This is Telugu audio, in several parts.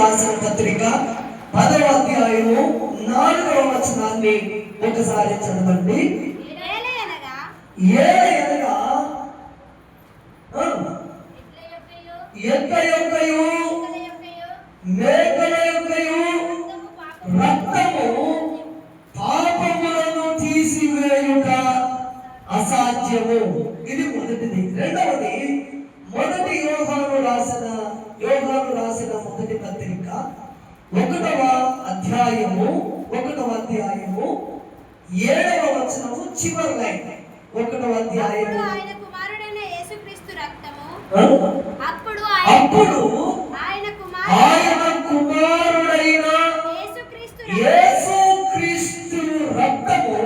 రాసిన పత్రిక 10వ అధ్యాయము 4వ వచనాన్ని ఒకసారి చదవండి. ఏలయనగా ఎడ్ల యొక్కయు మేకల యొక్కయు రక్తము పాపములను తీసివేయుట అసాధ్యము. ఇది మొదటిది. రెండవది, యోహాను రాసిన మొదటి పత్రిక 1వ అధ్యాయము 7వ వచనము చివరి లైన్. 1వ అధ్యాయము ఆయన కుమారుడైన యేసుక్రీస్తు రక్తము అప్పుడు ఆయన కుమారుడైన యేసుక్రీస్తు రక్తము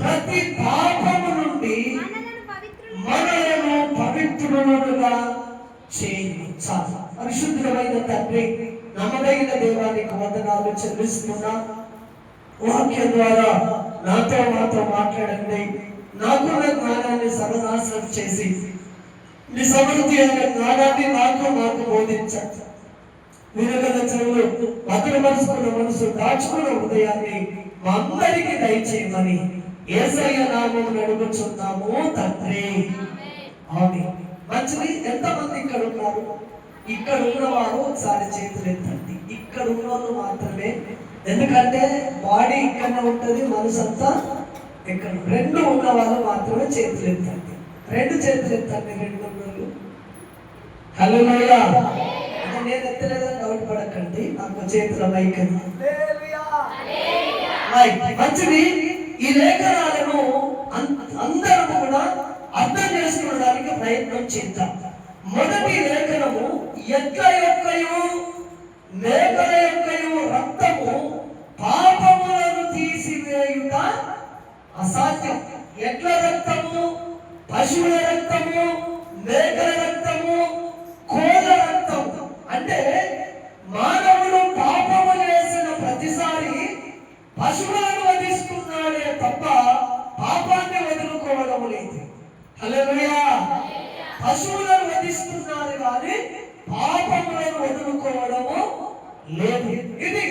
ప్రతి పాపము నుండి మనలను పవిత్రులుగా చేయును. పరిశుద్ధమైన తండ్రి, నమ్మదగిన దేవానికి వందనాలు చెల్లిస్తున్నా. వాక్యం ద్వారా నాతో మాట్లాడండి. నాకున్న జ్ఞానాన్ని సర్వనాశనం చేసి నీ సమృద్ధి అయిన జ్ఞానాన్ని నాకు బోధించండి. వినగల చెవులు, భద్రపరుచుకున్న మనసు, దాచుకున్న హృదయాన్ని మా అందరికీ దయచేయమని యేసయ్య నామమున అడుగుచున్నాము తండ్రి. ఆమేన్. మంచిది. ఎంతమంది ఇక్కడ ఉన్నారు? ఇక్కడ ఉన్నవారు ఒకసారి చేతులు ఎత్తండి. ఇక్కడ ఉన్నవాళ్ళు మాత్రమే, ఎందుకంటే బాడీ ఇక్కడనే ఉంటుంది, మనసు అంతా ఇక్కడ. 2 ఉన్న వాళ్ళు మాత్రమే చేతులు ఎత్తండి. 2 చేతులు ఎత్తండి. 2 ఉన్నోళ్ళు. హల్లెలూయా. నేను ఎత్తలేదని డౌట్ పడకండి, నాకు చేతుల మైక్. మంచిది. ఈ లేఖనాలను అందరూ కూడా అర్థం చేసుకోవడానికి ప్రయత్నం చేద్దాం. మొదటి లేఖనము ఎడ్ల యొక్కయు మేకల యొక్కయు రక్తము పాపములను తీసివేయుట అసాధ్యం. ఎడ్ల రక్తము, పశువుల రక్తము, మేకల రక్తము, కోళ్ళ రక్తము. అంటే మానవుడు పాపము చేసిన ప్రతిసారి పశువులను వధిస్తున్నాడే తప్ప పాపాన్ని వదులుకోవడం లేదు. హల్లెలూయా. పశువులను వధిస్తున్నారు కానీ పాపములను వదులుకోవడము లేదు. ఇది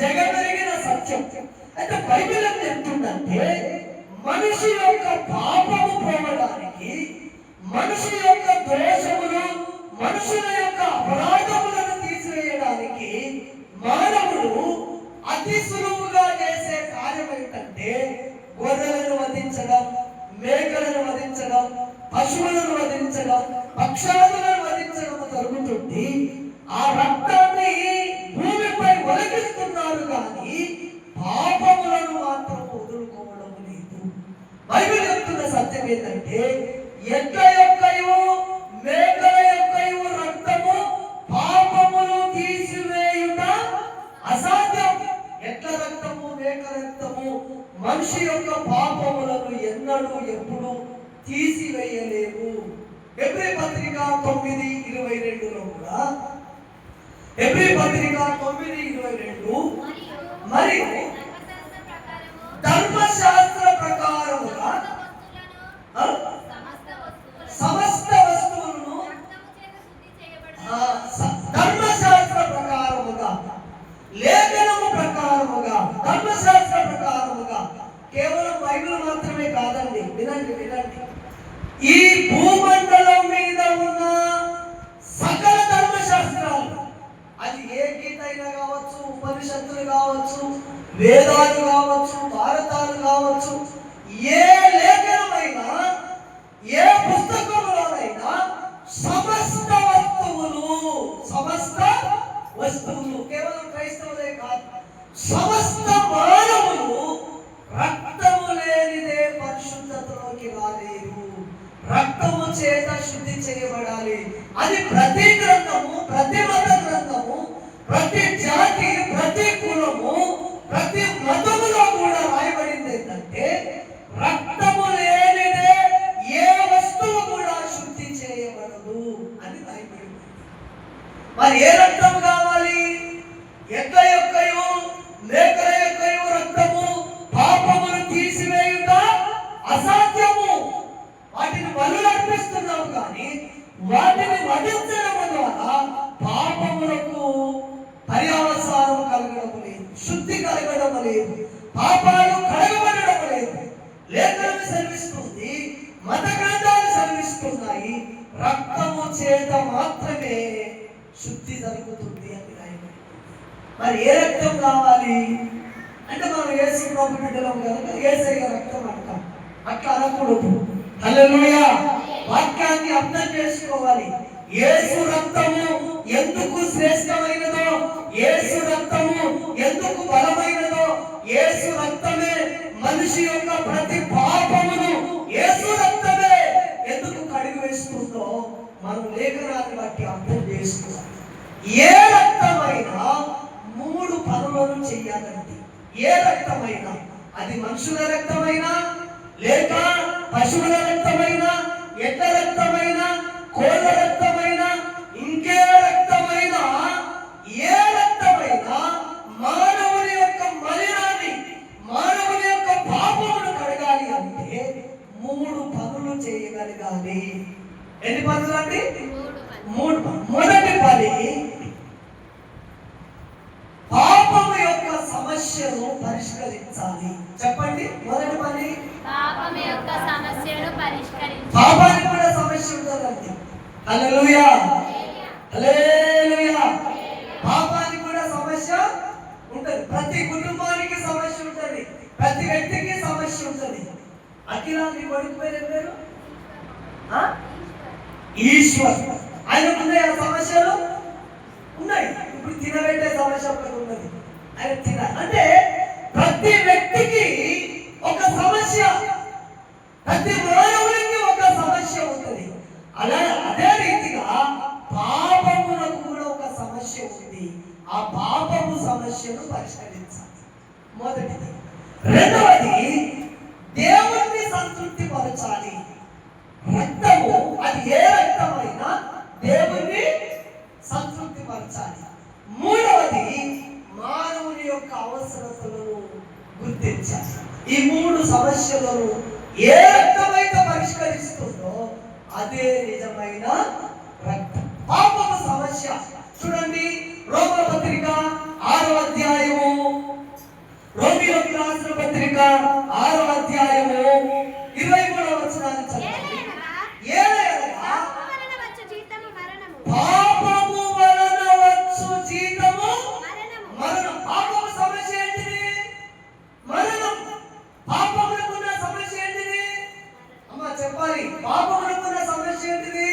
జగమెరిగిన సత్యం. అయితే బైబిల్ ఏం చెప్తుందంటే, మనిషి యొక్క పాపము పోవడానికి, మనిషి యొక్క దోషములు, మనుషుల యొక్క అపరాధములను తీసివేయడానికి మానవుడు అతి సులువుగా చేసే కార్యం ఏంటంటే గొర్రెలను వధించడం, మేకలను వధించడం, పశువులను వధించడం, పక్షాదులను వధించడం జరుగుతుంది. ఆ రక్తాన్ని భూమిపై ఒలికిస్తున్నారు కానీ పాపములను మాత్రం వదులుకోవడం లేదు. బైబిల్ చెప్తున్న సత్యం ఏంటంటే, ఎడ్ల యొక్కయు మేకల యొక్కయు రక్తము పాపములు తీసివేయుట అసాధ్యం. ఎడ్ల రక్తము, మేక రక్తము మనిషి యొక్క పాపములను ఎన్నడూ ఎప్పుడు తీసివేయలేవు. హెబ్రీ పత్రిక 9:22లో కూడా, హెబ్రీ పత్రిక 9:22, మరియు ధర్మశాస్త్ర ప్రకారముగా సమస్త వస్తువులను, ధర్మశాస్త్ర ప్రకారముగా, లేఖనము ప్రకారముగా, ధర్మశాస్త్ర ప్రకారముగా, కేవలం బైబిల్ మాత్రమే కాదండి. వినండి. ఈ భూమండలం మీద ఉన్న సకల ధర్మశాస్త్రాలు, అది ఏ గీత అయినా కావచ్చు, ఉపనిషత్తులు కావచ్చు, వేదాలు కావచ్చు, భారతాలు కావచ్చు, ఏ లేఖనమైనా, ఏ పుస్తకంలోనైనా సమస్త వస్తువులు, కేవలం క్రైస్తవులే కాదు, సమస్త మానవులు రక్తము లేనిదే పరిశుద్ధతలోకి రాలేరు. రక్తము చేత శుద్ధి చేయబడాలి. అది ప్రతి గ్రంథము, ప్రతి మత గ్రంథము, ప్రతి జాతి, ప్రతి కులము, ప్రతి మతములో కూడా రాయబడింది ఏంటంటే, రక్తము లేనిదే ఏ వస్తువు కూడా శుద్ధి చేయబడదు అని రాయబడింది. మరి ఏ రక్తం కావాలి? ఎడ్ల యొక్కయు మేకల యొక్కయు రక్తము పాపమును తీసివేయుట అసాధ్యము. వాటిని బలులు అర్పిస్తున్నాము కానీ వాటిని వధించడం ద్వారా పాపములకు కడగబడడం లేదు, పాపాలు కడగబడడం లేదు. లేఖనం సెలవిస్తుంది, మత గ్రంథాలు సెలవిస్తున్నాయి, రక్తము చేత మాత్రమే శుద్ధి జరుగుతుంది అని రాయబడింది. మరి ఏ రక్తం కావాలి అంటే మనం యేసు ప్రభు బిడ్డలం కనుక యేసయ్య రక్తం అంటాం. అట్లా అనకూడదు. హల్లెలూయా. వాక్యాన్ని అర్థం చేసుకోవాలి. యేసు రక్తము ఎందుకు శ్రేష్టమైనదో, యేసు రక్తము ఎందుకు బలమైనదో, యేసు రక్తమే మనిషి యొక్క ప్రతి పాపమును యేసు రక్తమే ఎందుకు కడిగి వేస్తుందో మనం లేఖనాన్ని బట్టి అర్థం చేసుకోవాలి. ఏ రక్తమైనా 3 పనులను చెయ్యాలండి. ఏ రక్తమైనా, అది మనుషుల రక్తమైనా, లేక పశువుల రక్తమైనా, ఎడ్ల రక్తమైనా, కోళ్ళ రక్తమైనా, ఇంకే రక్తమైనా, ఏ రక్తమైనా మానవుని యొక్క మలినాన్ని, మానవుని యొక్క పాపమును కడగాలి అంటే 3 పనులు చేయగలగాలి. ఎన్ని పనులు అండి? 3 పనులు. మొదటి పని, పాపము యొక్క సమస్యను పరిష్కరించాలి. చెప్పండి, మొదటి పని పాపము యొక్క సమస్యను పరిష్కరించాలి. పాపానికి కూడా సమస్య ఉంటుందండి. హల్లెలూయా, హల్లెలూయా. పాపానికి కూడా సమస్య ఉంటుంది. ప్రతి కుటుంబానికి సమస్య ఉంటుంది, ప్రతి వ్యక్తికి సమస్య ఉంటుంది. అఖిలాన్ని కొడుకుపోయిన పేరు ఈశ్వర్. ఆయనకున్నాయి ఆ సమస్యలు ఉన్నాయి. ఇప్పుడు తినబెట్టే సమస్య ఒకటి ఉన్నది. ఆయన అంటే ప్రతి వ్యక్తికి ఒక సమస్య, ప్రతి మానవునికి ఒక సమస్య ఉంటుంది. అదే రీతిగా పాపమునకు కూడా ఒక సమస్య ఉంది. ఆ పాపము సమస్యను పరిష్కరించాలి, మొదటిది. రెండవది, దేవుణ్ణి సంతృప్తి పరచాలి. రక్తము, అది ఏ రక్తమైనా దేవుణ్ణి సంతృప్తి పరచాలి. మూడవది, మానవుని యొక్క అవసరతలను గుర్తించాలి. ఈ 3 సమస్యలను ఏ రక్తమైతే పరిష్కరిస్తుందో అదే నిజమైన రక్తం. పాపము సమస్య చూడండి, రోమా పత్రిక 6వ అధ్యాయము, రోమీయులకు రాసిన పత్రిక 6వ అధ్యాయము 23వ వచనాన్ని చదవండి. పాపము వలన వచ్చు జీతము మరణం. పాపము సమస్య ఏంటిది? మరణం. పాపమునకున్న సమస్య ఏంటిది? అమ్మ చెప్పాలి. పాపమునకున్న సమస్య ఏంటిది?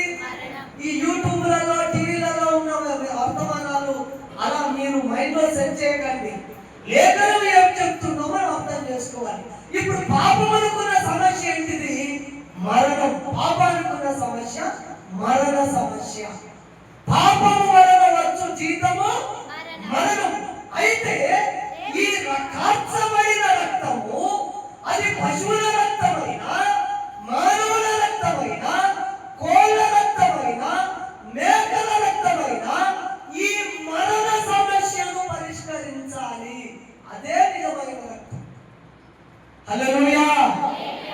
ఈ యూట్యూబ్లలో, టీవీలలో ఉన్న వర్తమానాలు అలా మీరు మైండ్ లో సెట్ చేయకండి. లేఖనం ఏం చెప్తుందో మనం అర్థం చేసుకోవాలి. ఇప్పుడు పాపమునకున్న సమస్య ఏంటిది? మరణం. పాపానికున్న సమస్య మరణ సమస్య. పాపము వలన వచ్చు జీతము మరణం. అయితే ఈ కార్చబడిన రక్తము, అది పశువుల రక్తమైనా, మానవుల రక్తమైనా, కోళ్ళ రక్తమైనా, మేకల రక్తమైనా, ఈ మరణ సమస్యను పరిష్కరించాలి. అదే నిజమైన రక్తం. హల్లెలూయా.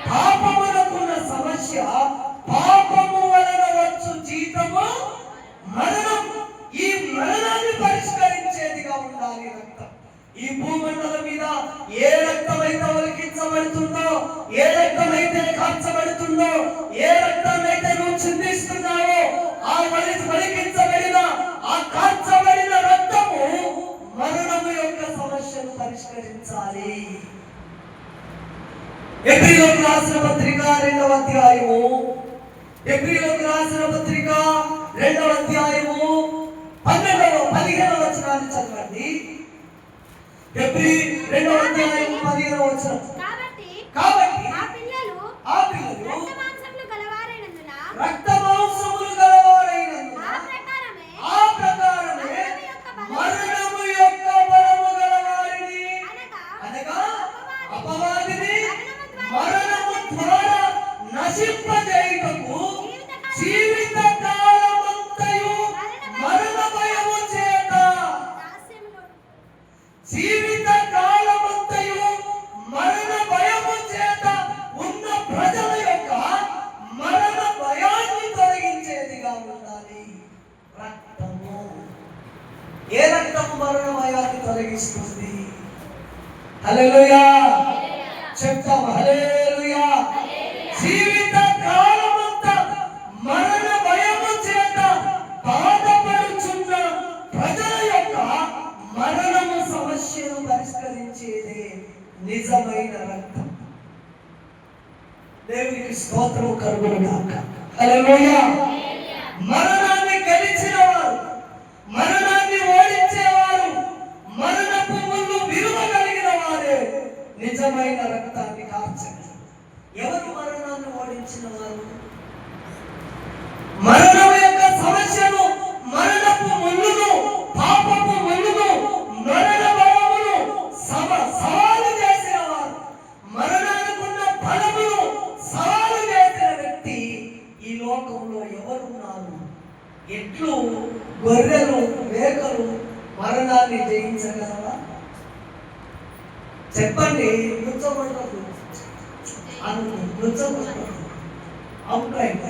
పాపమునకున్న సమస్య, పాపము వలన వచ్చు జీతము మరణం. ఈ మరణాన్ని పరిష్కరించేదిగా ఉండాలి రక్తం. ఈ భూమండలం మీద ఏ రక్తమైతే ఒలికించబడుతుందో, ఏ రక్తమైతే కార్చబడుతుందో, ఏ రక్తాన్నైతే నువ్వు చిందిస్తున్నావో, ఆ ఒలికించబడిన, ఆ కార్చబడిన రక్తము మరణము యొక్క సమస్యను పరిష్కరించాలి. ఎబ్రీయులకు రాసిన పత్రిక 2వ అధ్యాయము, ఎబ్రీయులకు రాసిన పత్రిక 2వ అధ్యాయము 15వ వచనాన్ని చదవండి. ఎబ్రీ 2వ అధ్యాయము 15వ వచనం. కాబట్టి ఆ పిల్లలు రక్త మాంసములు గలవారైనందున ఆ ప్రకారమే మరణము యొక్క బలము గలవారిని, అనగా అపవాదిని మరణము ద్వారా నశింపజేయుటకు జీవిత కాలమంతయు మరణ భయము చేత, జీవిత కాలమంతయు మరణ భయము చేత ఉన్న ప్రజల యొక్క మరణ భయాన్ని తొలగించేదిగా ఉండాలి రక్తము. ఏ రక్తము మరణ భయాన్ని తొలగిస్తుంది? హల్లెలూయా చెప్తాం. హల్లెలూయా. జీవిత కాలమంతా మరణ భయము చేత బాధపడుచున్న ప్రజల యొక్క మరణము సమస్యను పరిష్కరించేది నిజమైన రక్తం. దేవునికి స్తోత్రం కలుగును గాక. హల్లెలూయా. మరణాన్ని గెలిచిన వారు, మరణాన్ని ఓడించేవారు, మరణపు ముందు విలువ కలిగిన వారే నిజమైన రక్తాన్ని కార్చగలరు. ఎవరు మరణాన్ని ఓడించిన వారు? మరణం యొక్క సమస్యను, మరణపు ముళ్ళును, పాపపు ముళ్ళును, మరణ భయమును సవాలు చేసిన వారు, మరణానికున్న బలమును సవాలు చేసిన వ్యక్తి ఈ లోకంలో ఎవరున్నారు? ఎట్లు గొర్రెలు మేకలు మరణాన్ని జయించగలవా? చెప్పండి.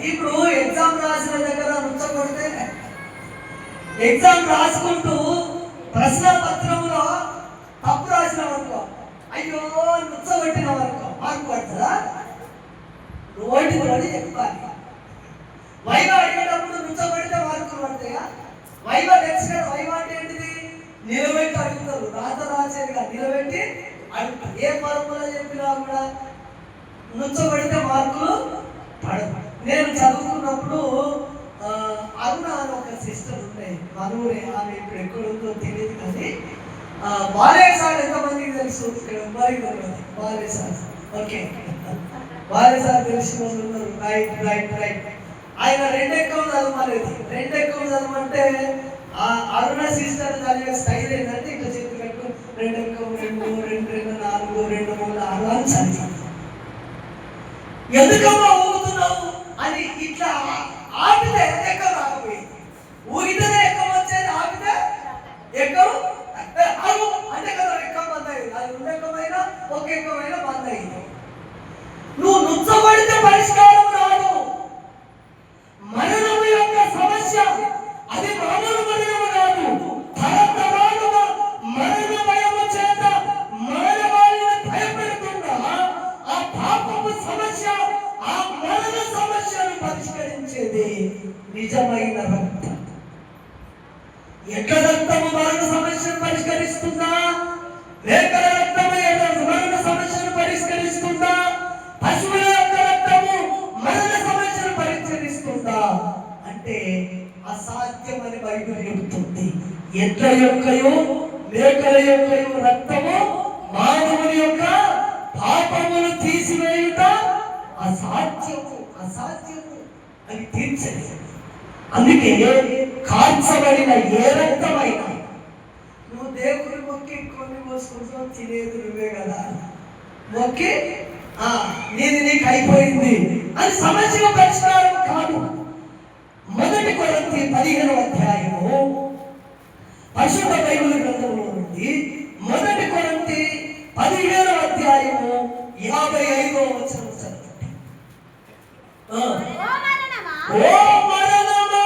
ఇప్పుడు ఎగ్జామ్ రాసిన దగ్గర నృత్యపడితే ఎగ్జామ్ రాసుకుంటూ ప్రశ్న పత్రంలో తప్పు రాసిన వరకు అయ్యో నృత్యబట్టిన వరకు మార్పు పడుతుందా? ఓటికి పడి చెప్పాలి. వైవా అడిగేటప్పుడు నృత్యపడితే మార్కులు పడతాయా? వైవా తెలిసిన వైవా అంటే ఏంటిది? నిలబెట్టి అడుగుతారు. రాత రాసేదిగా నిలబెట్టి అడుగుతారు. ఏ ఫార్ములా చెప్పినా కూడా నృత్యపడితే మార్కులు పడదు. నేను చదువుకున్నప్పుడు అరుణ అని ఒక సిస్టర్ ఉండే, మనూరే. ఆమె ఇప్పుడు ఎక్కడుందో తెలియదు కానీ బాలయ్య సార్ ఎంతమందికి తెలుసు? ఇక్కడ ఉమ్మడి Balayya sir. Okay, Balayya sir తెలిసిన వాళ్ళు ఉన్నారు. Right right right. ఆయన 2 ఎక్కం చదవలేదు. 2 ఎక్కం చదవమంటే అరుణ సిస్టర్ చదివే స్టైల్ ఏంటంటే ఇట్లా చేతి పెట్టు 2 ఎక్కం 2 2 2 4 2 3 6 అని చదివి ఎందుకమ్మా ఊగుతున్నావు అని ఇట్లా ఆపితే ఎక్కం రాకపోయింది. ఊగితేనే ఎక్కం వచ్చేది, ఆపితే ఎక్కం అంటే కదా ఎక్కం బంద్ అయింది. అది 2 ఎక్కమైనా 1 ఎక్కమైనా బంద్ అయింది. నువ్వు నృత్యపడితే పరిష్కారం రాదు. మరణము యొక్క సమస్య అది మామూలు మరణము కాదు. తరతరాలుగా మరణ భయము చేత మానవాళిని భయపెడుతున్న ఆ పాపపు సమస్య, ఆ మరణ సమస్యను పరిష్కరించేది నిజమైన రక్తం. ఎట్ల రక్తము మరణ సమస్యను పరిష్కరిస్తుందా? మేకల రక్తము మరణ సమస్యను పరిష్కరిస్తుందా? పశువుల యొక్క రక్తము మరణ సమస్యను పరిష్కరిస్తుందా అంటే అసాధ్యమని బైబిల్ చెబుతుంది. ఎడ్ల యొక్కయు మేకల యొక్కయు రక్తము మానవుని యొక్క పాపమును తీసివేయుట అసాధ్యము. అసాధ్యము అని తీర్చలేదు. అందుకే కాల్చబడిన ఏ రక్తమైనా నువ్వు దేవుని మొక్కి కొన్ని మోసుకుంటావు, తినేది నువ్వే కదా. మొక్కి నీకు అయిపోయింది అది సమస్య పరిష్కారం కాదు. 1 కొరింథీ 15వ అధ్యాయము పరిశుద్ధ బైబిల్ గ్రంథంలో నుండి 1 కొరింథీ 15వ అధ్యాయము 55వ వచనం చదవండి. ఓ మరణమా,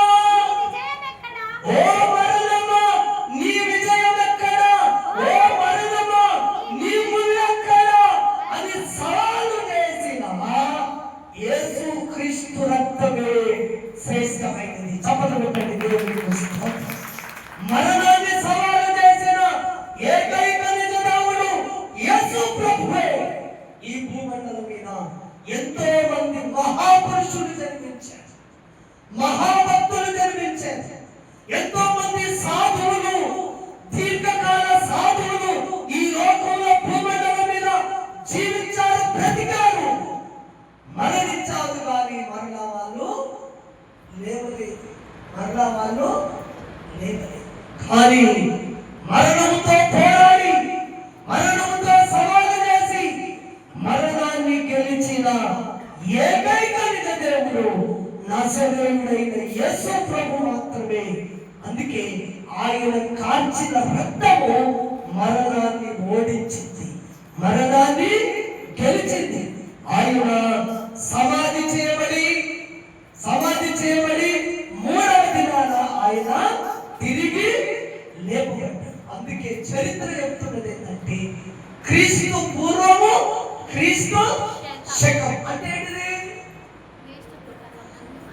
ఓ మరణమా నీ విజయం ఎక్కడా? ఓ మరణమా నీ ముళ్ళు ఎక్కడా అని సవాలు చేసిన యేసు క్రీస్తు రక్తమే శ్రేష్టమైనది. చప్పట్లు కొట్టండి దేవునికి స్తోత్రం. మరణాన్ని సవాలు చేసిన ఏకైక నిజదేవుడు యేసు ప్రభువే. ఈ భూమండలం మీద ఎంతో మంది మహాపురుషులు జన్మించారు, మహాభక్తులు జన్మించారు. ఎంతో మంది సాధువులు, దీర్ఘకాల సాధువులు ఈ లోకంలో భూమండలం మీద జీవించారు, బ్రతికారు, మరణించారు. కానీ మరలా వాళ్ళు లేవలేదు. కానీ మరణంతో పోరాడి, మరణంతో సవాలు చేసి మరణాన్ని గెలిచిన ఏకైక నిజ దేవుడు నజరేయుడైన యేసు ప్రభు మాత్రమే. అందుకే ఆయన కాల్చిన రక్తము మరణాన్ని ఓడించింది, మరణాన్ని గెలిచింది. ఆయన సమాధి చేయబడి 3వ దినాన ఆయన తిరిగి లేపబడ్డాడు. అందుకే చరిత్ర చెప్తున్నది ఏంటంటే క్రీస్తు పూర్వము, క్రీస్తు శకం. అంటే ఏంటిది?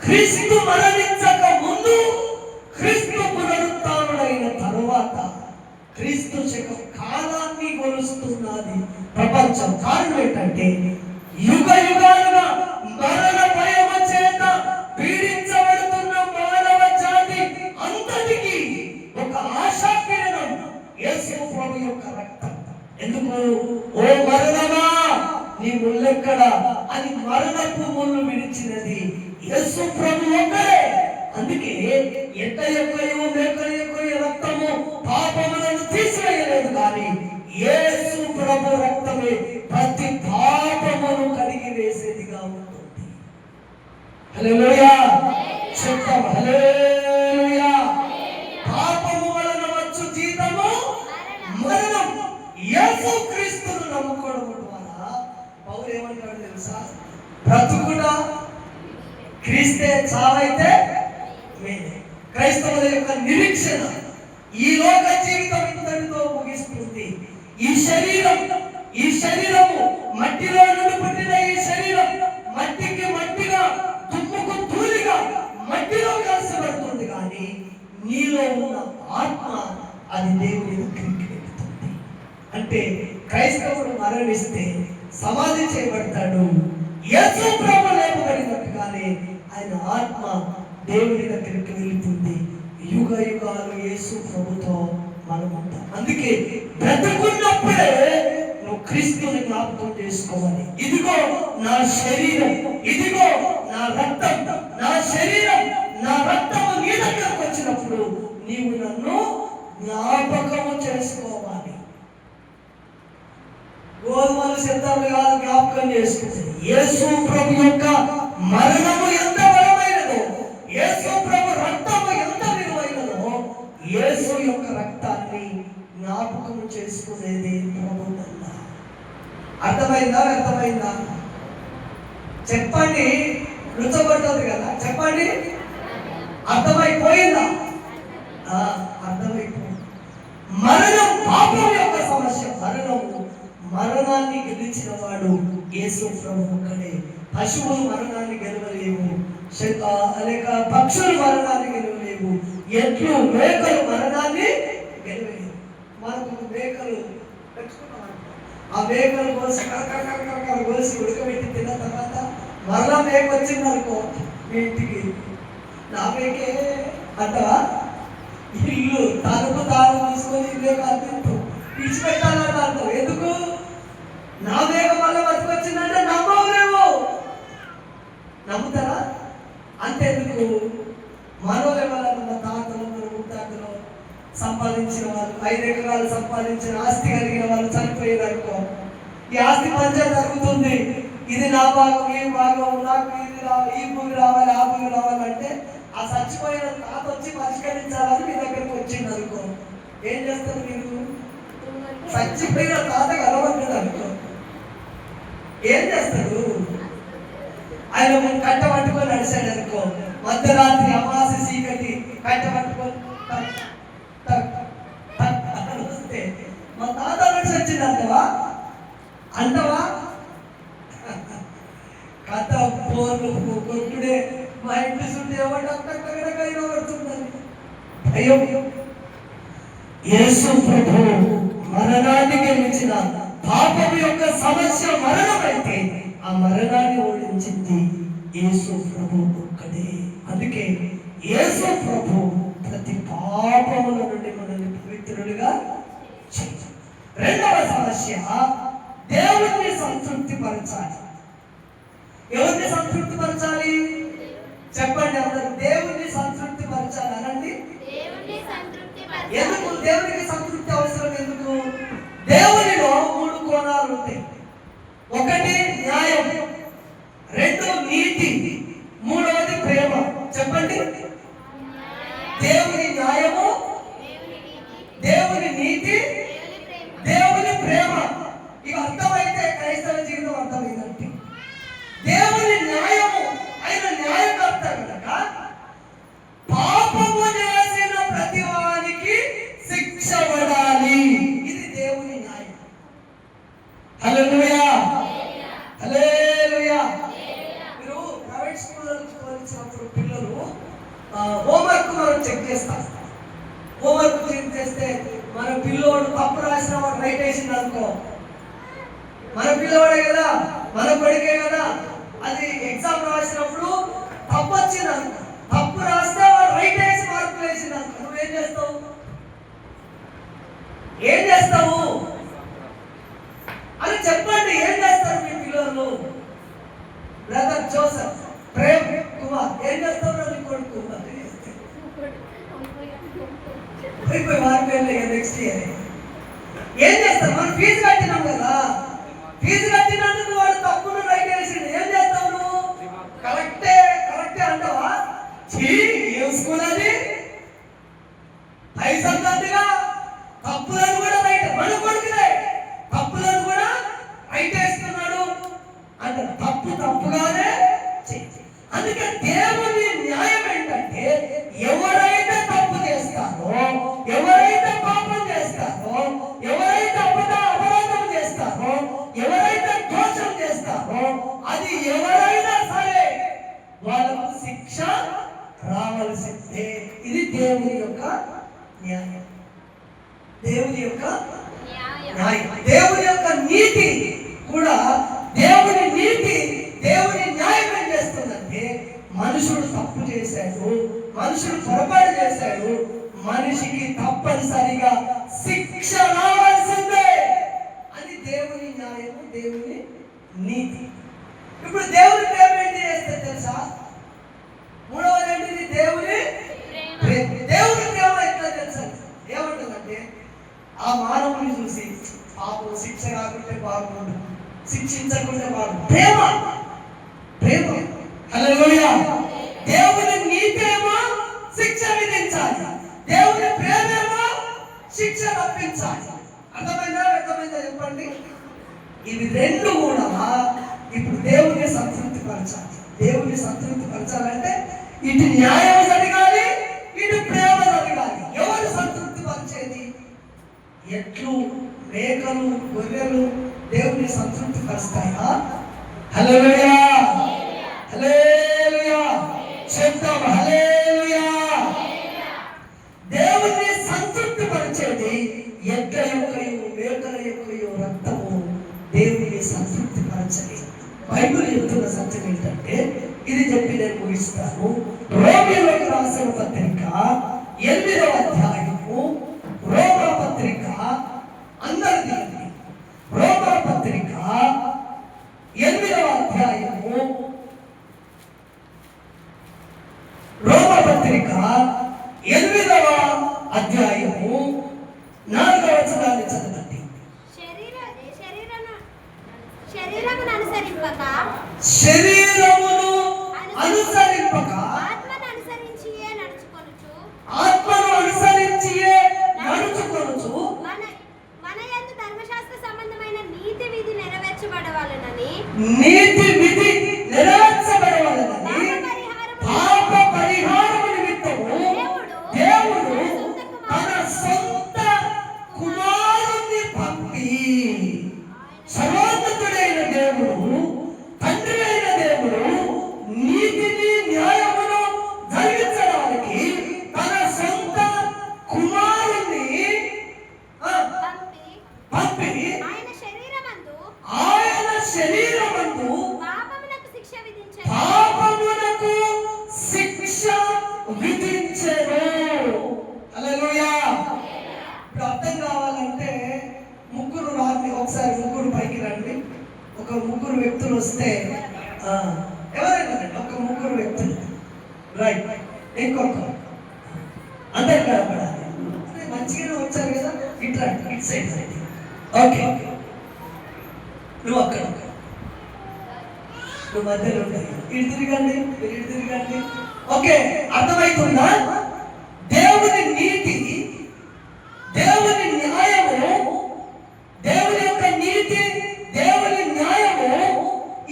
క్రీస్తు మరణించక ముందు, క్రీస్తు పునరుత్థానుడైన తరువాత క్రీస్తు శకం. కాలాన్ని కొలుస్తున్నది ప్రపంచం. కారణం ఏంటంటే యుగ యుగాలుగా మరణ భయమ చేత పీడించబడుతున్న మానవ జాతి అంతటికి ఒక ఆశా కిరణం యేసు ప్రభు యొక్క రక్తం. ఎందుకు? ఓ మరణమా నీ ముళ్ళెక్కడ అని మరణపు ముళ్ళు విడిచినది యేసు ప్రభు ఒక్కడే. అందుకే ఎట్ట యొక్కయో మేక యొక్కయో రక్తము పాపములను తీసివేయలేదు, కానీ యేసు ప్రభు రక్తమే ప్రతి పాపమును కడిగి వేసేదిగా ఉంటుంది. హల్లెలూయా చెప్తాం. హల్లెలూయా. పాపము వలన వచ్చు జీతము మరణం. యేసు క్రీస్తును నమ్ముకోవడం ద్వారా పౌలు ఏమంటాడు తెలుసా? బ్రతుకుడా క్రీస్తే, చావైతే మేలే. క్రైస్తవుల యొక్క నిరీక్షణ ఈ లోక జీవితం ఇంతటితో ముగిస్తుంది. ఈ శరీరము మట్టిలో నుండి పుట్టిన ఈ శరీరం మట్టికి మట్టిగా, దుమ్ముకు ధూళిగా మట్టిలో కలిసిపడుతుంది, కానీ నీలో ఉన్న ఆత్మ అది దేవుని దగ్గరికి వెళుతుంది. అంటే క్రైస్తవుడు మరణిస్తే సమాధి చేయబడతాడు, యేసు ప్రభు లేపబడినట్టుగానే ఆయన ఆత్మ దేవుని దగ్గరికి వెళుతుంది. యుగ యుగాలు యేసు ప్రభుతో మనం ఉంటాం. అందుకే బ్రతుకున్నప్పుడే నువ్వు క్రీస్తుని జ్ఞాపకం చేసుకోవాలి. ఇదిగో నా శరీరం, ఇదిగో నా రక్తం. నా శరీరం, నా రక్తము నీ దగ్గరకు వచ్చినప్పుడు నీవు నన్ను జ్ఞాపకము చేసుకోవాలి. గోధుమలు సిద్ధములు కాదు, జ్ఞాపకం చేసుకుంటుంది. యేసు ప్రభు యొక్క మరణము ఎంత బలమైనదో, యేసు ప్రభు రక్తము ఎంత విలువైనదో, యేసు యొక్క రక్తాన్ని జ్ఞాపకం చేసుకునేది ప్రభు. అర్థమైందా? అర్థమైందా? చెప్పండి. రుచబడుతుంది కదా, చెప్పండి. అర్థమైపోయిందా? అర్థమైపోయింది. మరణం పాపం యొక్క సమస్య. మరణాన్ని గెలిచిన వాడు యేసు ప్రభు ఒక్కడే. పశువులు మరణాన్ని గెలవలేవు, లేక పక్షులు మరణాన్ని గెలవలేవు, ఎట్లు మేకలు మరణాన్ని గెలవలేవు. మనకు మేకలు పెట్టుకున్నాం, ఆ మేకలు కోసి కోసి ఉడకబెట్టి తిన్న తర్వాత మరలా మేక వచ్చిందనుకో మీ ఇంటికి, నా మేకే అంటవా? ఇల్లు తలుపు తాను తీసుకొని మేక అంటూ విడిచిపెట్టాలంట అంటావు. ఎందుకు? నా మేక వల్ల బతికొచ్చిందంటే నమ్మవులేవు. నమ్ముతారా? అంతెందుకు? మనోళ్ళ మన తాతలు, మన ముత్తాతలు సంపాదించిన వాళ్ళు, 5 ఎకరాలు సంపాదించిన ఆస్తి కలిగిన వాళ్ళు చనిపోయేదనుకో, ఈ ఆస్తి పంచాయతీ జరుగుతుంది. ఇది నా భాగం, ఈ భాగం, నాకు ఈ భూమి రావాలి, ఆ భూమి రావాలంటే ఆ చచ్చిపోయిన తాత వచ్చి పరిష్కరించాలని మీ దగ్గరకు వచ్చింది అనుకో, ఏం చేస్తారు మీరు? చచ్చిపోయిన తాత కలవట్లేదు అనుకో, ఏం చేస్తాడు? ఆయన కట్ట పట్టుకొని నడిచాడు అనుకో, మధ్యరాత్రి అమావాస్య చీకటి కట్ట పట్టుకొని వస్తే మా తాత నడిచి వచ్చింది అంటవా? కథ పోర్లు కొట్టుడే. మా ఇంటి చుట్టూ ఎవడుతుందని భయం. యేసు ప్రభు మరణాన్ని గెలిచిన, పాపం యొక్క సమస్య మరణమైతే ఆ మరణాన్ని ఓడించింది యేసు ప్రభు ఒక్కడే. అందుకే యేసు ప్రభు ప్రతి పాపముల నుండి మనల్ని పవిత్రుడిగా చేయాలి. రెండవ సమస్య, దేవుణ్ణి సంతృప్తి పరచాలి. ఎవరిని సంతృప్తి పరచాలి? చెప్పండి అందరూ. దేవుణ్ణి సంతృప్తి పరచాలి అనండి. ఎందుకు దేవునికి సంతృప్తి అవసరం? ఎందుకు? దేవునిలో 3 కోణాలు ఉంటాయి. 1 న్యాయం, 2 నీతి, 3వది ప్రేమ. చెప్పండి. దేవుని న్యాయము, దేవుని నీతి, దేవుని ప్రేమ. ఇవి అర్థమైతే క్రైస్తవ జీవితం అర్థమైందంటే. దేవుని న్యాయము, ఆయన న్యాయకర్త కనుక పాపము చేసిన ప్రతి వానికి శిక్ష పిల్లోడు తప్పు రాసిన వాడు రైట్ వేసింది అనుకో, మన పిల్లవాడే కదా, మన కొడుకే కదా, అది ఎగ్జామ్ రాసినప్పుడు తప్పు వచ్చింది అనుకో, తప్పు రాస్తే వాడు రైట్ వేసి మార్కులు వేసింది అనుకో, నువ్వేం చేస్తావు? ఏం చేస్తావు అని చెప్పండి. ఏం చేస్తారు మీ పిల్లలు? బ్రదర్ జోసెఫ్, ప్రేమ్ కుమార్ ఏం చేస్తావు? నీ కొడుకు పోయి మార్కెట్ నెక్స్ట్ ఇయర్ ఏం చేస్తారు? మనం ఫీజు కట్టినాం కదా, ఫీజు కట్టినందుకు వాడు తప్పును రైట్ వేసిండు, ఏం చేస్తావు నువ్వు? కరెక్టే అంటావా? ఏం స్కూల్ అది? పైసంతగా తప్పులను కూడా రైట్, మన కొడుకులే తప్పులను కూడా రైట్ వేస్తున్నాడు అంటే తప్పుగానే. అందుకే దేవుని న్యాయం ఏంటంటే ఎవరైతే తప్పు చేస్తారో, ఎవరైతే పాపం చేస్తారో, ఎవరైతే అపరాధం చేస్తారో, ఎవరైతే దోషం చేస్తారో, అది ఎవరైనా సరే వాళ్ళకు శిక్ష రావాల్సిందే. ఇది దేవుని యొక్క న్యాయం, దేవుని యొక్క న్యాయం, దేవుని యొక్క నీతి కూడా. దేవుని నీతి, దేవుని న్యాయం ఏం చేస్తుందంటే మనుషుడు తప్పు చేశాడు, మనుషుడు పొరపాటు చేశాడు, మనిషికి తప్పనిసరిగా శిక్ష రావాల్సిందే. అది దేవుని న్యాయము, దేవుని నీతి. ఇప్పుడు దేవుని ప్రేమ ఏంటి చేస్తే తెలుసా? మూడవది ఏంటిది? దేవుని ప్రేమ. దేవుని ప్రేమ ఎట్లా తెలుసా? ఏమంటుందంటే ఆ మానవుని చూసి పాపం శిక్ష రాకుంటే బాగుండు, శిక్షించకుంటే బాగుండు. ప్రేమ, ప్రేమ. హల్లెలూయా. దేవుని నీతేమో శిక్ష విధించాలి, దేవుని ప్రేమేమో శిక్ష రప్పించాలి. అర్థమైందా? చెప్పండి. ఇవి రెండు కూడా ఇప్పుడు దేవుని సంతృప్తి పరచాలి. దేవుని సంతృప్తి పరచాలంటే ఇటు న్యాయం జరగాలి, ఇటు ప్రేమ జరగాలి. ఎవరు సంతృప్తి పరిచేది? ఎట్లు, మేకలు, గొర్రెలు దేవుని సంతృప్తి పరుస్తాయా? హల్లెలూయా, హల్లెలూయా, శబ్దం హల్లెలూయా. దేవుని సంతృప్తి పరిచేది ఎడ్ల యొక్కయు మేకల యొక్కయు రక్తము దేవుని సంతృప్తి పరచని. బైబిల్ చెప్తున్న సత్యం ఏంటంటే ఇది చెప్పి నేను ముగిస్తాను. రోమీయులకు రాసిన పత్రిక 8వ అధ్యాయము, రోమా పత్రిక అందరిది, రోమా పత్రిక 8వ అధ్యాయము, రోమా పత్రిక 8వ అధ్యాయము 4వ వచనాన్ని చదవండి. శరీరమును అనుసరింపక ఆత్మను అనుసరించియే నడుచుకొనుచు మన యందు ధర్మశాస్త్ర సంబంధమైన నీతి విధి నెరవేర్చబడవలెనని పాప పరిహారము నిమిత్తము దేవుడు తన సొంత కుమారుని పంపి, సర్వోన్నతుడైన దేవుడు, తండ్రి అయిన దేవుడు నీతిని న్యాయమును జరిగించడానికి తన సొంత కుమారుని పంపి ఆయన శరీరమందు పాపమునకు శిక్ష విధించెను. హల్లెలూయా. ఇప్పుడు అర్థం కావాలంటే ముగ్గురు రాత్రి ఒకసారి ముగ్గురు పైకి రండి. ఒక ముగ్గురు వ్యక్తులు వస్తే ఎవరైనా ఒక ముగ్గురు వ్యక్తులు రైట్, ఇంకొక అందరు కనపడాలి. మంచిగానే వచ్చారు కదా, ఇట్లా ఇటు సైడ్ సైడ్. ఓకే, నువ్వు అక్కడ, నువ్వు మధ్యలో ఉంటాయి. ఇటు తిరగండి, మీరు ఇటు తిరగండి. ఓకే, అర్థమవుతుందా? దేవుని నీతి, దేవుని న్యాయము, దేవుని యొక్క నీతి, దేవుని న్యాయము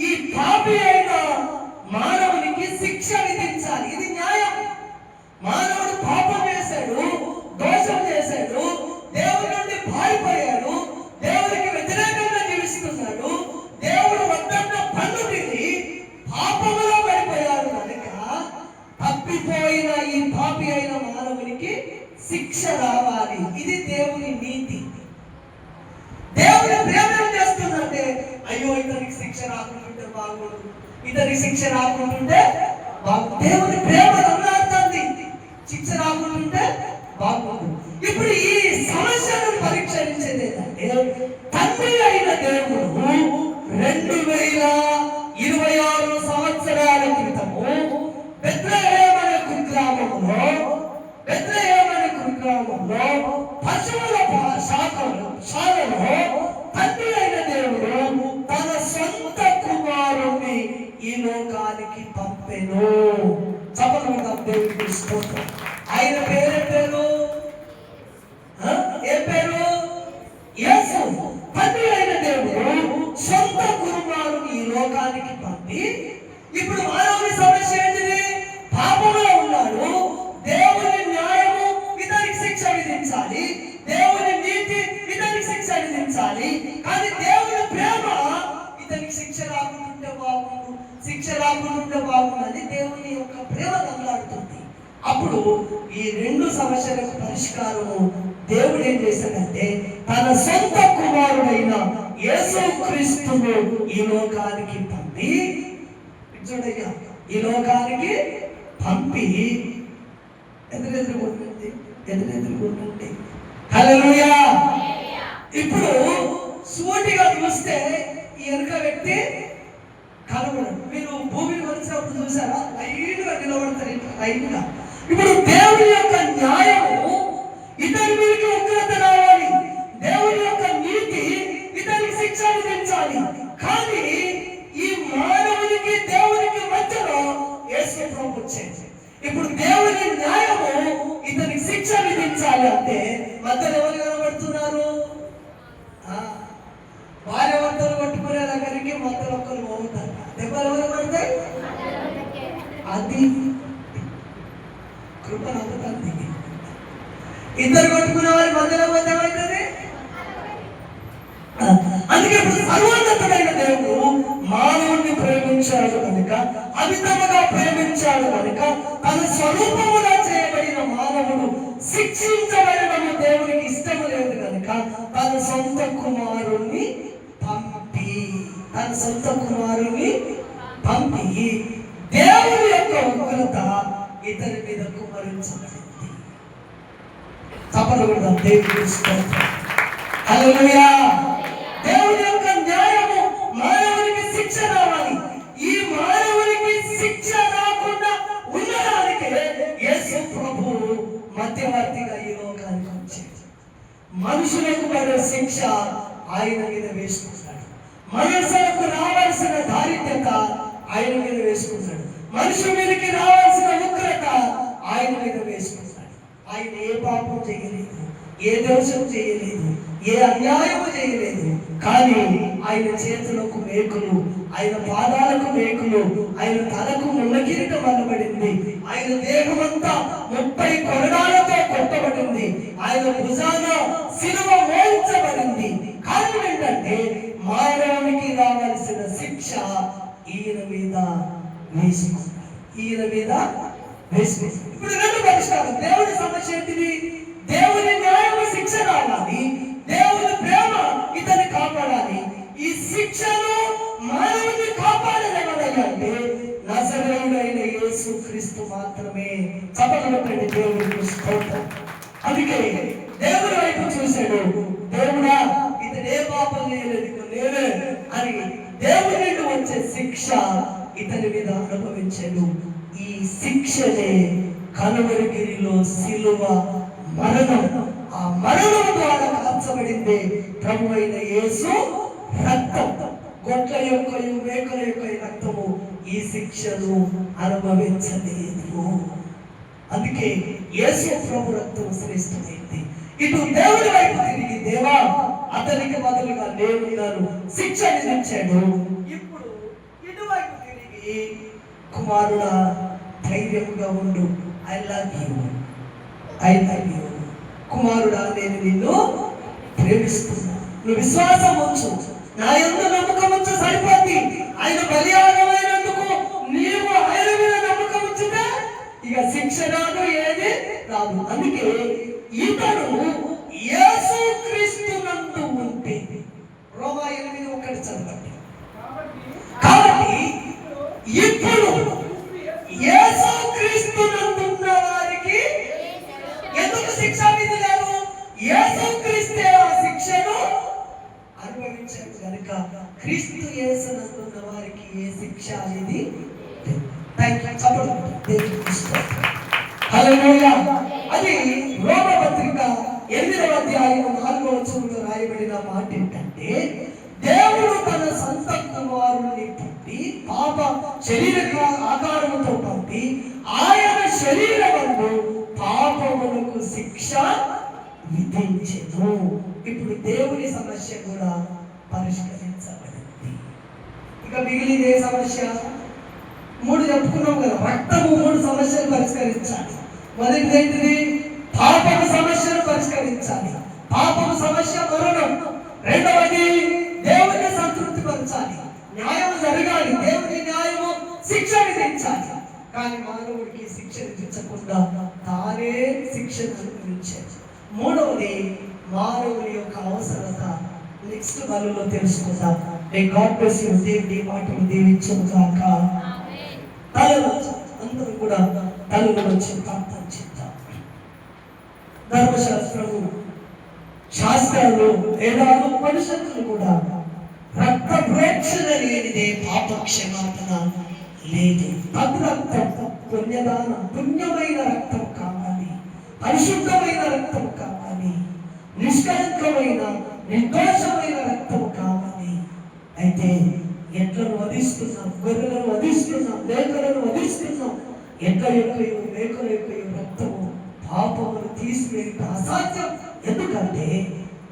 ఈ పాపి అయిన మానవునికి శిక్ష విధించాలి. ఇది న్యాయం. మానవుడు పాపం చేశాడు, దోషం చేశాడు, దేవుడి నుండి పారిపోయాడు, దేవుడికి వ్యతిరేకంగా జీవిస్తున్నాడు, దేవుడు వద్దన్న పన్ను తిని పాపములో పడిపోయాడు కనుక తప్పిపోయిన ఈ పాపి అయిన మానవునికి శిక్ష రావాలి. ఇది దేవుని నీతి. దేవుని ప్రేమ ఏం చేస్తుందంటే, అయ్యో ఇతనికి శిక్ష రాకుంటుంటే బాగుండు, ఇతనికి శిక్ష రాకుంటుంటే దేవుని ప్రేమ నమ్ములాడుతుంది, శిక్ష రాకుంటుంటే బాగుండు. ఇప్పుడు ఈ సమస్యను పరీక్షించేది ఏంటంటే, తండ్రి అయిన దేవుడు 2026 సంవత్సరాల క్రితము బెత్లెహేము అనే కుగ్రామంలో పశువుల శాలలో తండ్రి అయిన దేవుడు తన సొంత కుమారుణ్ణి ఈ లోకానికి పంపెను. చపలం దేవుడికి స్తోత్రం. ఆయన పేరు ఏం పేరు? యేసు. తండ్రి అయిన దేవుడు సొంత కుమారుని ఈ లోకానికి పంపి, ఇప్పుడు మానవుని సమస్య ఏంటిది? పాపంలో ఉన్నాడు, దేవుని న్యాయము ఇతనికి శిక్ష విధించాలి, దేవుని నీతి ఇతనికి శిక్ష విధించాలి. కానీ దేవుని ప్రేమ ఇతనికి శిక్ష రాకుంటుంటే బాగుండు అని దేవుని యొక్క ప్రేమ తగలాడుతుంది. అప్పుడు ఈ రెండు సమస్యలకు పరిష్కారము దేవుడు ఏం చేశాడంటే, తన సొంత కుమారుడైన యేసుక్రీస్తును ఈ లోకానికి పంపి, చూడయ్యా, ఈ లోకానికి పంపి ఎదురెదురుకుంటుంది. హల్లెలూయా. ఇప్పుడు సూటిగా చూస్తే ఈ వెనుక వ్యక్తి కనబడదు. మీరు భూమిని వచ్చినప్పుడు చూసారా? లైన్గా నిలబడతారు, లైన్గా. ఇప్పుడు దేవుని యొక్క న్యాయము ఇతని మీదకి ఉగ్రత రావాలి, దేవుని యొక్క నీతి ఇతనికి శిక్ష విధించాలి. కానీ ఈ మానవునికి దేవునికి మధ్యలో యేసు ప్రభు వచ్చేది. ఇప్పుడు దేవుని న్యాయము ఇతనికి శిక్ష విధించాలి అంటే మధ్యలో ఎవరు కనబడుతున్నారు? భార్య భర్తలు కొట్టుకునే దగ్గరికి మధ్యలో ఒక్కరు పోతారు. దెబ్బలు ఎవరు పడతాయి? అది కృప నమ్ముతుంది. ఇద్దరు కొట్టుకునే వారి మధ్యలో పోతే ఏమవుతుంది? అందుకే ఇప్పుడు సర్వోన్నతుడైన దేవుడు మానవుణ్ణి ప్రేమించాడు కనుక, అమితముగా ప్రేమించాడు కనుక, తన స్వరూపముగా చేయబడిన మానవుడు శిక్షించబడము దేవునికి ఇష్టము లేదు కనుక తన సొంత కుమారుణ్ణి పంపి దేవుని యొక్క ఉగ్రత ఇతని మీద కుమరించబడింది. తప్పకుండా దేవుని స్తోత్రం. హల్లెలూయా. దేవుని యొక్క న్యాయము మానవునికి శిక్ష రావాలి. ఈ మానవునికి శిక్ష రాకుండా ఉండడానికి యేసు ప్రభువు మధ్యవర్తిగా ఈ లోకానికి వచ్చాడు. మనుషులకు పడే శిక్ష ఆయన మీద వేసుకుంటాడు. మనుషులకు రావాల్సిన దారిద్ర్యత ఆయన మీద వేసుకుంటాడు. మనుషుల మీదకి రావాల్సిన ఉగ్రత ఆయన మీద వేసుకుంటాడు. ఆయన ఏ పాపం చేయలేదు, ఏ దోషం చేయలేదు, ఏ అన్యాయము చేయలేదు. కానీ ఆయన చేతులకు మేకులు, ఆయన పాదాలకు మేకులు, ఆయన తలకు ముళ్ళ కిరీటం అన్నబడింది. ఆయన దేహమంతా 30 కొరడాలతో కొట్టబడింది. ఆయన భుజాన శిలువ మోయించబడింది. కారణం ఏంటంటే మానవునికి రావాల్సిన శిక్ష ఈయన మీద వేసుకున్నాడు. ఇప్పుడు రెండు పరిష్కారం. దేవుని సమస్య ఏంటిది? దేవుని న్యాయము శిక్ష రావాలి, దేవుని ప్రేమ ఇతన్ని కాపాడాలి. ఈ శిక్షను మానవుని కాపాడలేమంటే నజరేయుడైన యేసుక్రీస్తు మాత్రమే. చపలపడి దేవునికి స్తోత్రం. అందుకే దేవుని వైపు చూశాడు. దేవుడా, ఇతను ఏ పాపం చేయలేదు, నేనే అని దేవుని నుండి వచ్చే శిక్ష ఇతని మీద అనుభవించాడు. ఈ శిక్షనే కలువరిగిరిలో శిలువ మరణం. ఆ మరణం ద్వారా కాల్చబడింది ప్రభు అయిన యేసు రక్తం. గొడ్ల యొక్క మేకల యొక్క రక్తము ఈ శిక్షను అనుభవించలేదు. అందుకే యేసు ప్రభు రక్తం శ్రేష్టమైంది. ఇటు దేవుడి వైపు తిరిగి, దేవా అతనికి బదులుగా నేనున్నాను, శిక్ష విధించాడు. ఇప్పుడు ఇటువైపు తిరిగి, కుమారుడా ధైర్యంగా ఉండు, ఐ లవ్ యూ కుమారుడా, నేను నిన్ను ప్రేమిస్తున్నా, నువ్వు విశ్వాసం ఉంచు, నా యందు నమ్మకం ఉంచు, సరిపోద్ది. ఆయన బలియాగమైనందుకు నీవు ఆయన మీద నమ్మకం ఉంచుతా ఇక శిక్ష రాదు, ఏది రాదు. అందుకే ఇతడు యేసుక్రీస్తునందు ఉంటే యేసుక్రీస్తే ఆ శిక్షను అనుభవించాడు కనుక క్రీస్తు యేసునందున్న వారికి ఏ శిక్ష అనేది హల్లెలూయా. అది రోమపత్రిక 8వ అధ్యాయం 4వ వచనంలో రాయబడిన మాట ఏంటంటే, దేవుడు తన సొంత కుమారుని పుట్టి పాప శరీర ఆకారముతో పంపి ఆయన శరీరమందు పాపములకు శిక్ష విధించెను. ఇప్పుడు దేవుని సమస్య కూడా పరిష్కరించబడింది. ఇక మిగిలిన ఏ సమస్య? 3 చెప్పుకున్నాం కదా. రక్తము 3 సమస్యలు పరిష్కరించాలి. మొదటిది ఏంటిది? పాపము సమస్యను పరిష్కరించాలి. పాపము సమస్య మరణం. రెండవది దేవుని సంతృప్తి పరచాలి, న్యాయం జరగాలి, దేవుని న్యాయము శిక్ష విధించాలి. కానీ మానవుడికి శిక్ష విధించకుండా తానే శిక్షను అనుభవించాడు. మూడవది మానవుని యొక్క అవసరత. నెక్స్ట్ వాళ్ళలో తెలుసుకుందాం. God bless you. దేవుడి మాటలు దీవించును గాక. తలలో అందరూ కూడా తలలో వచ్చి ప్రార్థన చేద్దాం. ధర్మశాస్త్రము, శాస్త్రాలు, వేదాలు, పరిషత్తులు కూడా రక్త ప్రోక్షణ లేనిదే పాప క్షమాపణ లేదు. రక్తం పుణ్యదానం, పుణ్యమైన రక్తం కావాలి, పరిశుద్ధమైన రక్తం కావాలి, నిష్కలంకమైన నిర్దోషమైన రక్తం కావాలి. అయితే ఎట్లను వధిస్తున్నాం, గొర్రెలను వధిస్తున్నాం, మేకలను వధిస్తున్నాం. ఎట్ల యొక్కయో మేకల యొక్కయో రక్తము పాపమును తీసివేయటం అసాధ్యం. ఎందుకంటే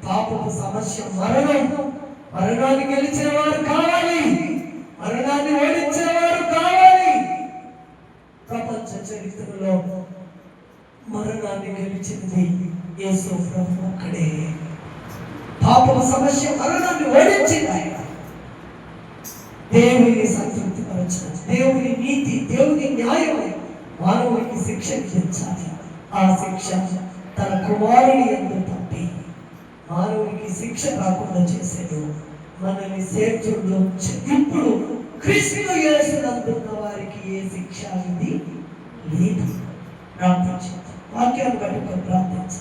పాపపు సమస్య మరణం. మరణాన్ని గెలిచిన వారు కావాలి, మరణాన్ని ఓడించిన వారు కావాలి. ప్రపంచ చరిత్రలో మరణాన్ని గెలిచినది యేసు ప్రభు ఒక్కడే. పాపపు సమస్య మరణాన్ని ఓడించింది ఆయన. దేవుని సంతృప్తి పరచాలి, దేవుని నీతి, దేవుని న్యాయం మానవునికి శిక్ష విధించాలి. ఆ శిక్ష తన కుమారుని యందు పంపి మానవునికి శిక్ష రాకుండా చేశాడు. మనల్ని సేవకుల్లో ఇప్పుడు క్రీస్తు యేసునందున్న వారికి ఏ శిక్ష అనేది లేదు. ప్రార్థించాలి, వాక్యాన్ని బట్టి ప్రార్థించాలి.